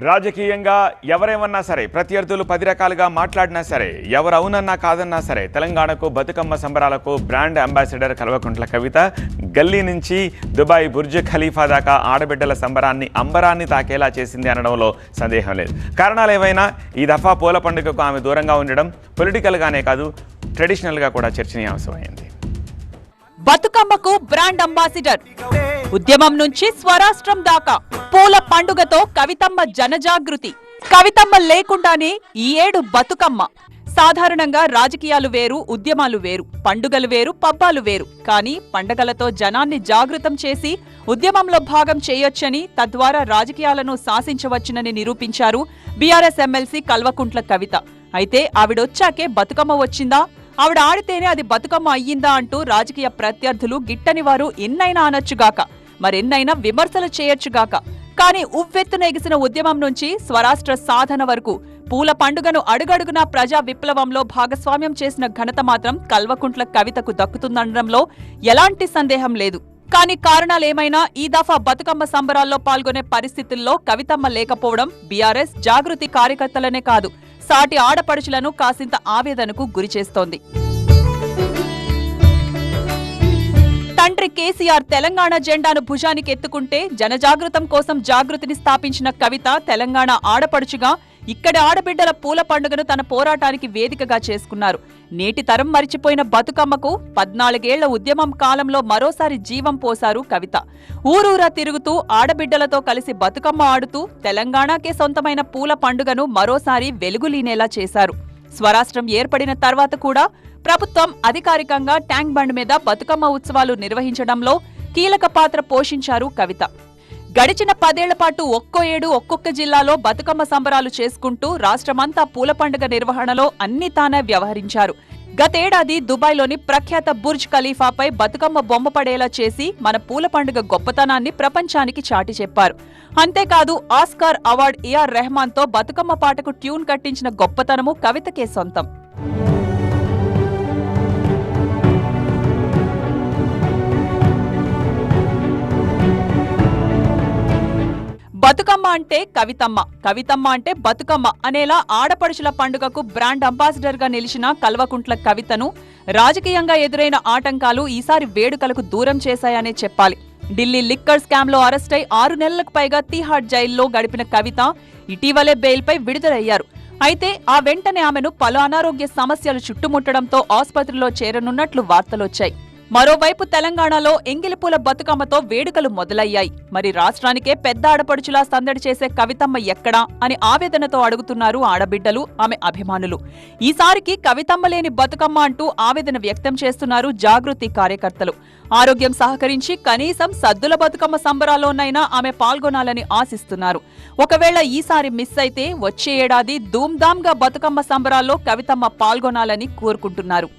రాజకీయంగా ఎవరేమన్నా సరే, ప్రత్యర్థులు 10 రకాలుగా మాట్లాడినా సరే, ఎవరు అవునన్నా కాదన్నా సరే, తెలంగాణకు బతుకమ్మ సంబరాలకు బ్రాండ్ అంబాసిడర్ కల్వకుంట్ల కవిత గల్లీ నుంచి దుబాయ్ బుర్జ్ ఖలీఫా దాకా ఆడబిడ్డల సంబరాన్ని అంబరాన్ని తాకేలా చేసింది అనడంలో సందేహం లేదు. కారణాలు ఏవైనా ఈ దఫా పూల పండుగకు ఆమె దూరంగా ఉండడం పొలిటికల్గానే కాదు, ట్రెడిషనల్గా కూడా చర్చనీయాంశమైంది. బతుకమ్మకు బ్రాండ్ అంబాసిడర్, ఉద్యమం నుంచి స్వరాష్ట్రం దాకా పూల పండుగతో కవితమ్మ జనజాగృతి. కవితమ్మ లేకుండానే ఈ ఏడు బతుకమ్మ. సాధారణంగా రాజకీయాలు వేరు, ఉద్యమాలు వేరు, పండుగలు వేరు, పబ్బాలు వేరు. కానీ పండగలతో జనాన్ని జాగృతం చేసి ఉద్యమంలో భాగం చేయొచ్చని, తద్వారా రాజకీయాలను శాసించవచ్చునని నిరూపించారు బీఆర్ఎస్ ఎమ్మెల్సీ కల్వకుంట్ల కవిత. అయితే ఆవిడొచ్చాకే బతుకమ్మ వచ్చిందా, ఆవిడ ఆడితేనే అది బతుకమ్మ అయ్యిందా అంటూ రాజకీయ ప్రత్యర్థులు గిట్టని వారు ఎన్నైనా అనొచ్చుగాక, మరెన్నైనా విమర్శలు చేయొచ్చుగాక. కానీ ఉవ్వెత్తున ఎగిసిన ఉద్యమం నుంచి స్వరాష్ట్ర సాధన వరకు పూల పండుగను అడుగడుగునా ప్రజా విప్లవంలో భాగస్వామ్యం చేసిన ఘనత మాత్రం కల్వకుంట్ల కవితకు దక్కుతుందనడంలో ఎలాంటి సందేహం లేదు. కానీ కారణాలేమైనా ఈ దఫా బతుకమ్మ సంబరాల్లో పాల్గొనే పరిస్థితుల్లో కవితమ్మ లేకపోవడం బీఆర్ఎస్ జాగృతి కార్యకర్తలనే కాదు, సాటి ఆడపడుచులను కాసింత ఆవేదనకు గురిచేస్తోంది. తండ్రి కేసీఆర్ తెలంగాణ జెండాను భుజానికి ఎత్తుకుంటే జనజాగృతం కోసం జాగృతిని స్థాపించిన కవిత తెలంగాణ ఆడపడుచుగా ఇక్కడి ఆడబిడ్డల పూల పండుగను తన పోరాటానికి వేదికగా చేసుకున్నారు. నేటి తరం మరిచిపోయిన బతుకమ్మకు 14 ఏళ్ల ఉద్యమం కాలంలో మరోసారి జీవం పోశారు కవిత. ఊరూరా తిరుగుతూ ఆడబిడ్డలతో కలిసి బతుకమ్మ ఆడుతూ తెలంగాణకే సొంతమైన పూల పండుగను మరోసారి వెలుగులీనేలా చేశారు. స్వరాష్ట్రం ఏర్పడిన తర్వాత కూడా ప్రభుత్వం అధికారికంగా ట్యాంక్ బండ్ మీద బతుకమ్మ ఉత్సవాలు నిర్వహించడంలో కీలక పాత్ర పోషించారు కవిత. గడిచిన 10 ఏళ్ల పాటు ఒక్కో ఏడు ఒక్కొక్క జిల్లాలో బతుకమ్మ సంబరాలు చేసుకుంటూ రాష్ట్రమంతా పూల పండుగ నిర్వహణలో అన్ని తానే వ్యవహరించారు. గతేడాది దుబాయ్లోని ప్రఖ్యాత బుర్జ్ ఖలీఫాపై బతుకమ్మ బొమ్మ పడేలా చేసి మన పూల పండుగ గొప్పతనాన్ని ప్రపంచానికి చాటి చెప్పారు. అంతేకాదు ఆస్కార్ అవార్డ్ ఏఆర్ రెహమాన్తో బతుకమ్మ పాటకు ట్యూన్ కట్టించిన గొప్పతనము కవితకే సొంతం. బతుకమ్మ అంటే కవితమ్మ, కవితమ్మ అంటే బతుకమ్మ అనేలా ఆడపడుచుల పండుగకు బ్రాండ్ అంబాసిడర్ గా నిలిచిన కల్వకుంట్ల కవితను రాజకీయంగా ఎదురైన ఆటంకాలు ఈసారి వేడుకలకు దూరం చేశాయనే చెప్పాలి. ఢిల్లీ లిక్కర్ స్కామ్ లో అరెస్టై 6 నెలలకు పైగా తీహార్ జైల్లో గడిపిన కవిత ఇటీవలే బెయిల్పై విడుదలయ్యారు. అయితే ఆ వెంటనే ఆమెను పలు అనారోగ్య సమస్యలు చుట్టుముట్టడంతో ఆసుపత్రిలో చేరనున్నట్లు వార్తలొచ్చాయి. మరోవైపు తెలంగాణలో ఎంగిలిపూల బతుకమ్మతో వేడుకలు మొదలయ్యాయి. మరి రాష్ట్రానికే పెద్ద ఆడపడుచులా సందడి చేసే కవితమ్మ ఎక్కడా అని ఆవేదనతో అడుగుతున్నారు ఆడబిడ్డలు, ఆమె అభిమానులు. ఈసారికి కవితమ్మ లేని బతుకమ్మ అంటూ ఆవేదన వ్యక్తం చేస్తున్నారు జాగృతి కార్యకర్తలు. ఆరోగ్యం సహకరించి కనీసం సద్దుల బతుకమ్మ సంబరాల్లోనైనా ఆమె పాల్గొనాలని ఆశిస్తున్నారు. ఒకవేళ ఈసారి మిస్ అయితే వచ్చే ఏడాది ధూమ్ధామ్గా బతుకమ్మ సంబరాల్లో కవితమ్మ పాల్గొనాలని కోరుకుంటున్నారు.